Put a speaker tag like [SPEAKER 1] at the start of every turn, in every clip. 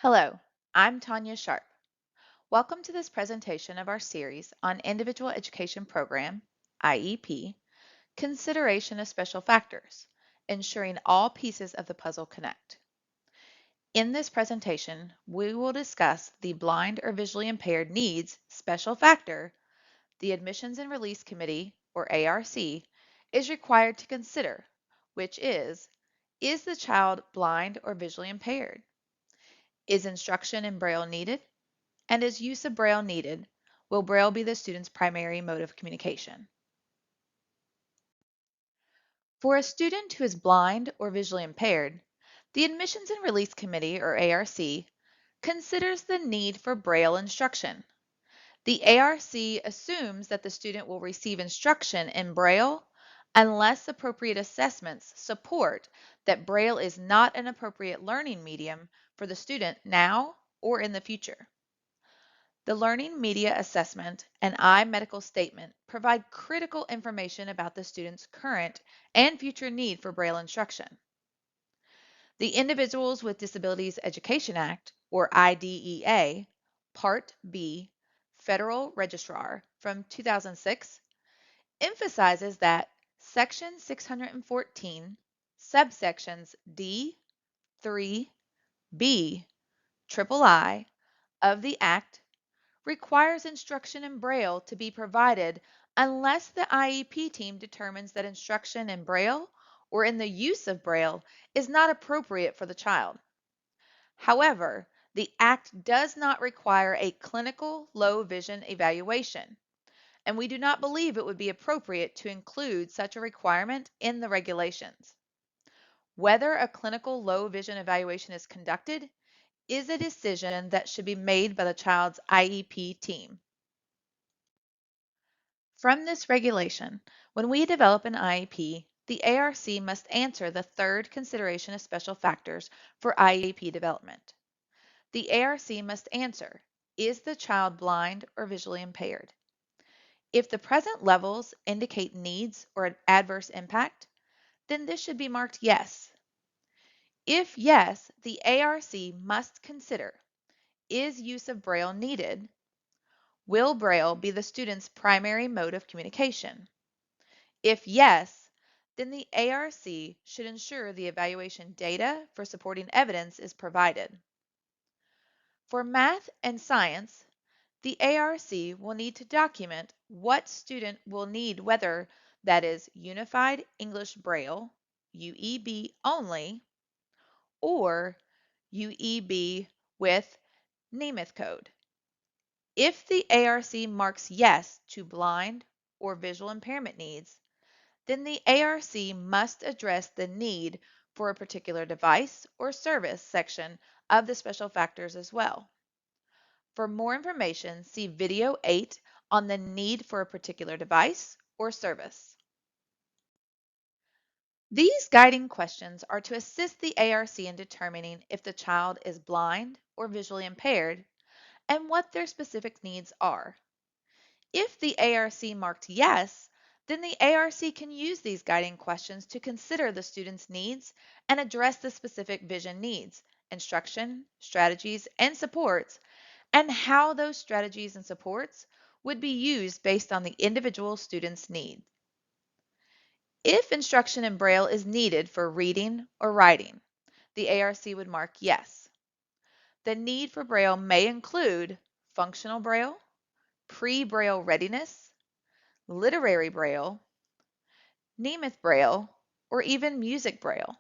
[SPEAKER 1] Hello, I'm Tanya Sharp. Welcome to this presentation of our series on Individual Education Program, IEP, Consideration of Special Factors, ensuring all pieces of the puzzle connect. In this presentation, we will discuss the Blind or Visually Impaired Needs Special Factor the Admissions and Release Committee, or ARC, is required to consider, which is the child blind or visually impaired? Is instruction in Braille needed? And is use of Braille needed? Will Braille be the student's primary mode of communication? For a student who is blind or visually impaired, the Admissions and Release Committee, or ARC, considers the need for Braille instruction. The ARC assumes that the student will receive instruction in Braille unless appropriate assessments support that Braille is not an appropriate learning medium for the student now or in the future. The Learning Media Assessment and iMedical Statement provide critical information about the student's current and future need for Braille instruction. The Individuals with Disabilities Education Act, or IDEA, Part B, Federal Registrar from 2006, emphasizes that Section 614, subsections D, 3, B, III of the Act requires instruction in Braille to be provided unless the IEP team determines that instruction in Braille or in the use of Braille is not appropriate for the child. However, the Act does not require a clinical low vision evaluation, and we do not believe it would be appropriate to include such a requirement in the regulations. Whether a clinical low vision evaluation is conducted is a decision that should be made by the child's IEP team. From this regulation, when we develop an IEP, the ARC must answer the third consideration of special factors for IEP development. The ARC must answer, is the child blind or visually impaired? If the present levels indicate needs or an adverse impact, then this should be marked yes. If yes, the ARC must consider, is use of Braille needed? Will Braille be the student's primary mode of communication? If yes, then the ARC should ensure the evaluation data for supporting evidence is provided. For math and science, the ARC will need to document what student will need, whether that is Unified English Braille, UEB only, or UEB with Nemeth code. If the ARC marks yes to blind or visual impairment needs, then the ARC must address the need for a particular device or service section of the special factors as well. For more information, see video 8 on the need for a particular device or service. These guiding questions are to assist the ARC in determining if the child is blind or visually impaired and what their specific needs are. If the ARC marked yes, then the ARC can use these guiding questions to consider the student's needs and address the specific vision needs, instruction, strategies, and supports, and how those strategies and supports would be used based on the individual student's need. If instruction in Braille is needed for reading or writing, the ARC would mark yes. The need for Braille may include functional Braille, pre-Braille readiness, literary Braille, Nemeth Braille, or even music Braille.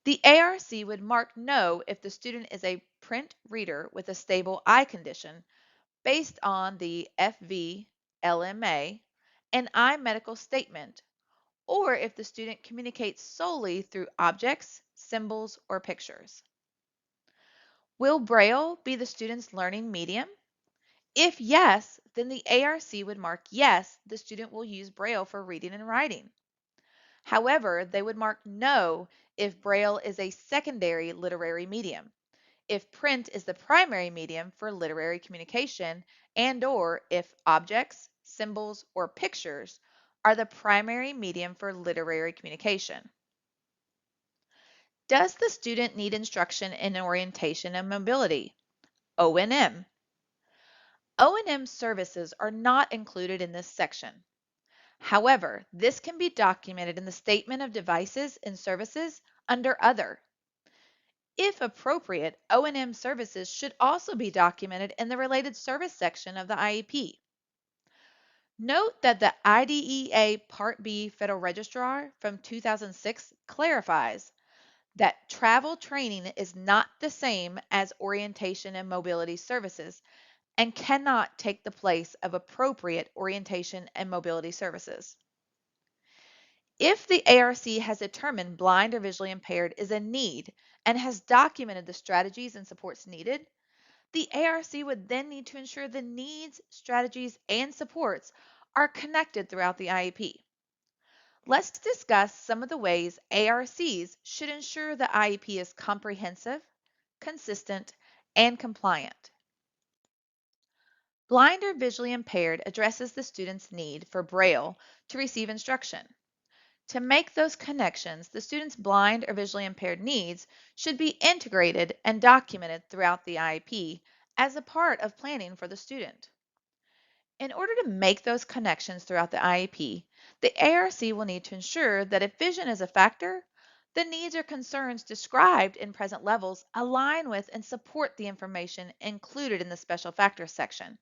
[SPEAKER 1] The ARC would mark no if the student is a print reader with a stable eye condition based on the FV-LMA and iMedical statement, or if the student communicates solely through objects, symbols, or pictures. Will Braille be the student's learning medium? If yes, then the ARC would mark yes, the student will use Braille for reading and writing. However, they would mark no if Braille is a secondary literary medium, if print is the primary medium for literary communication, and/or if objects, symbols, or pictures are the primary medium for literary communication. Does the student need instruction in orientation and mobility? O&M. O&M services are not included in this section. However, this can be documented in the Statement of Devices and Services under Other. If appropriate, O&M services should also be documented in the Related Service section of the IEP. Note that the IDEA Part B Federal Registrar from 2006 clarifies that travel training is not the same as orientation and mobility services and cannot take the place of appropriate orientation and mobility services. If the ARC has determined blind or visually impaired is a need and has documented the strategies and supports needed, the ARC would then need to ensure the needs, strategies, and supports are connected throughout the IEP. Let's discuss some of the ways ARCs should ensure the IEP is comprehensive, consistent, and compliant. Blind or visually impaired addresses the student's need for Braille to receive instruction. To make those connections, the student's blind or visually impaired needs should be integrated and documented throughout the IEP as a part of planning for the student. In order to make those connections throughout the IEP, the ARC will need to ensure that if vision is a factor, the needs or concerns described in present levels align with and support the information included in the special factors section,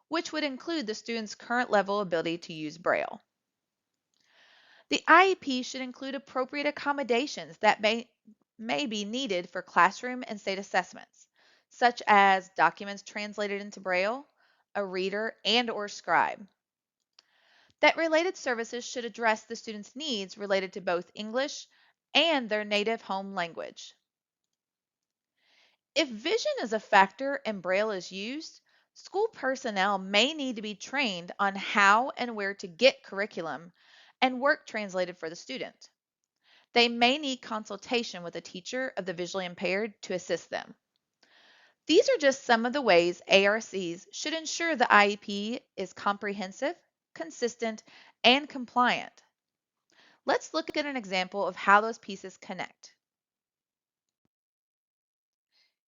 [SPEAKER 1] which would include the student's current level of ability to use Braille. The IEP should include appropriate accommodations that may be needed for classroom and state assessments, such as documents translated into Braille, a reader, and/or scribe. That related services should address the student's needs related to both English and their native home language. If vision is a factor and Braille is used, school personnel may need to be trained on how and where to get curriculum and work translated for the student. They may need consultation with a teacher of the visually impaired to assist them. These are just some of the ways ARCs should ensure the IEP is comprehensive, consistent, and compliant. Let's look at an example of how those pieces connect.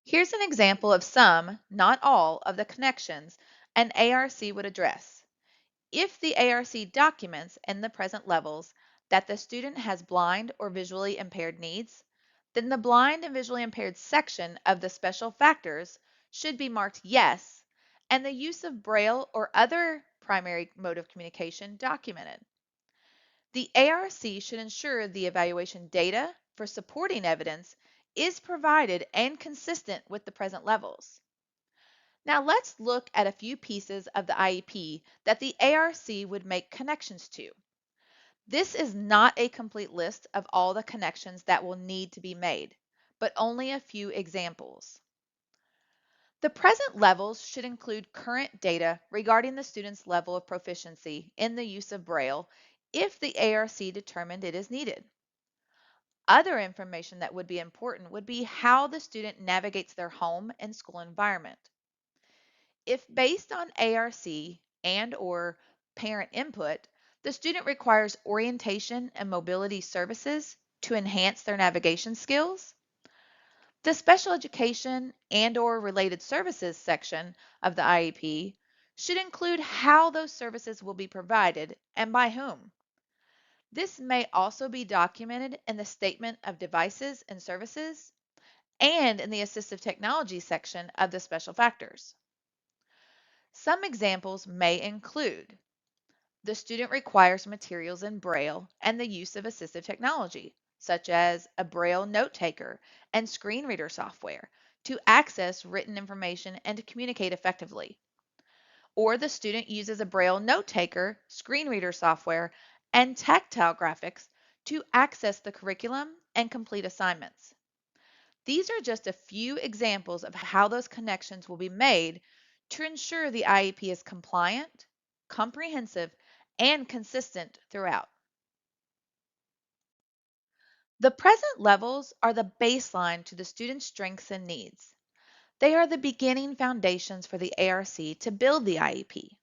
[SPEAKER 1] Here's an example of some, not all, of the connections an ARC would address. If the ARC documents in the present levels that the student has blind or visually impaired needs, then the blind and visually impaired section of the special factors should be marked yes, and the use of Braille or other primary mode of communication documented. The ARC should ensure the evaluation data for supporting evidence is provided and consistent with the present levels. Now let's look at a few pieces of the IEP that the ARC would make connections to. This is not a complete list of all the connections that will need to be made, but only a few examples. The present levels should include current data regarding the student's level of proficiency in the use of Braille if the ARC determined it is needed. Other information that would be important would be how the student navigates their home and school environment. If based on ARC and/or parent input, the student requires orientation and mobility services to enhance their navigation skills, the special education and/or related services section of the IEP should include how those services will be provided and by whom. This may also be documented in the Statement of Devices and Services and in the Assistive Technology section of the Special Factors. Some examples may include the student requires materials in Braille and the use of assistive technology, such as a Braille note taker and screen reader software to access written information and to communicate effectively. Or the student uses a Braille note taker, screen reader software, and tactile graphics to access the curriculum and complete assignments. These are just a few examples of how those connections will be made to ensure the IEP is compliant, comprehensive, and consistent throughout. The present levels are the baseline to the student's strengths and needs. They are the beginning foundations for the ARC to build the IEP.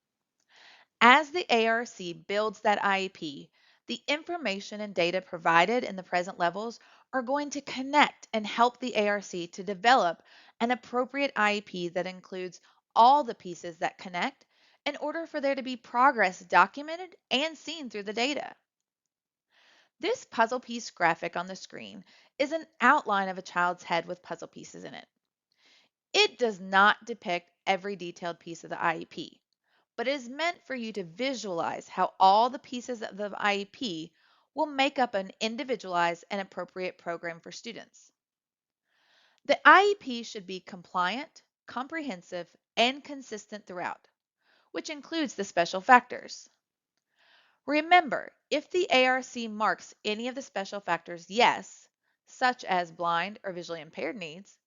[SPEAKER 1] As the ARC builds that IEP, the information and data provided in the present levels are going to connect and help the ARC to develop an appropriate IEP that includes all the pieces that connect in order for there to be progress documented and seen through the data. This puzzle piece graphic on the screen is an outline of a child's head with puzzle pieces in it. It does not depict every detailed piece of the IEP, but is meant for you to visualize how all the pieces of the IEP will make up an individualized and appropriate program for students. The IEP should be compliant, comprehensive, and consistent throughout, which includes the special factors. Remember, if the ARC marks any of the special factors yes, such as blind or visually impaired needs,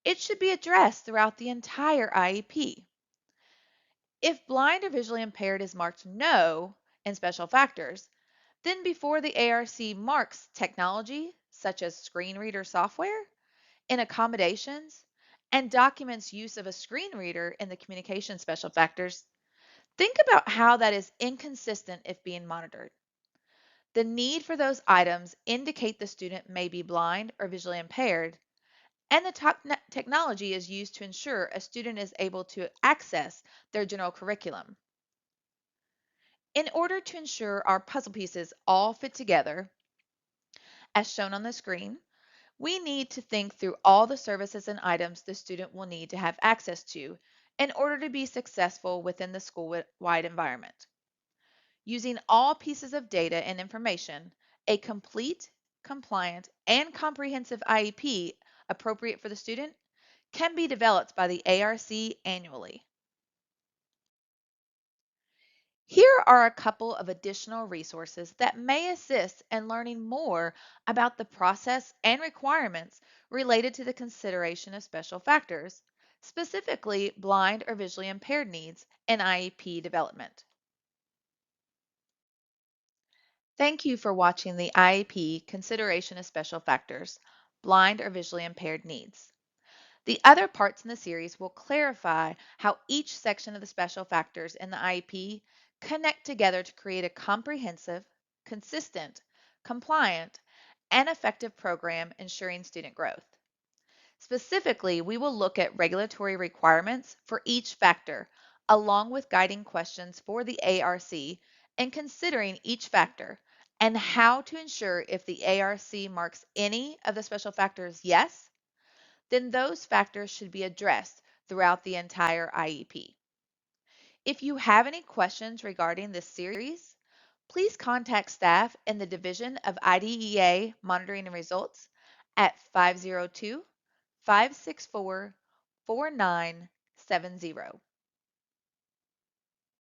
[SPEAKER 1] it should be addressed throughout the entire IEP. If blind or visually impaired is marked no in special factors, then before the ARC marks technology, such as screen reader software, in accommodations, and documents use of a screen reader in the communication special factors, think about how that is inconsistent if being monitored. The need for those items indicate the student may be blind or visually impaired, and the technology is used to ensure a student is able to access their general curriculum. In order to ensure our puzzle pieces all fit together, as shown on the screen, we need to think through all the services and items the student will need to have access to in order to be successful within the school-wide environment. Using all pieces of data and information, a complete, compliant, and comprehensive IEP appropriate for the student can be developed by the ARC annually. Here are a couple of additional resources that may assist in learning more about the process and requirements related to the consideration of special factors, specifically blind or visually impaired needs in IEP development. Thank you for watching the IEP Consideration of Special Factors, Blind or Visually Impaired Needs. The other parts in the series will clarify how each section of the special factors in the IEP connect together to create a comprehensive, consistent, compliant, and effective program ensuring student growth. Specifically, we will look at regulatory requirements for each factor, along with guiding questions for the ARC and considering each factor, and how to ensure if the ARC marks any of the special factors yes, then those factors should be addressed throughout the entire IEP. If you have any questions regarding this series, please contact staff in the Division of IDEA Monitoring and Results at 502 564 4970.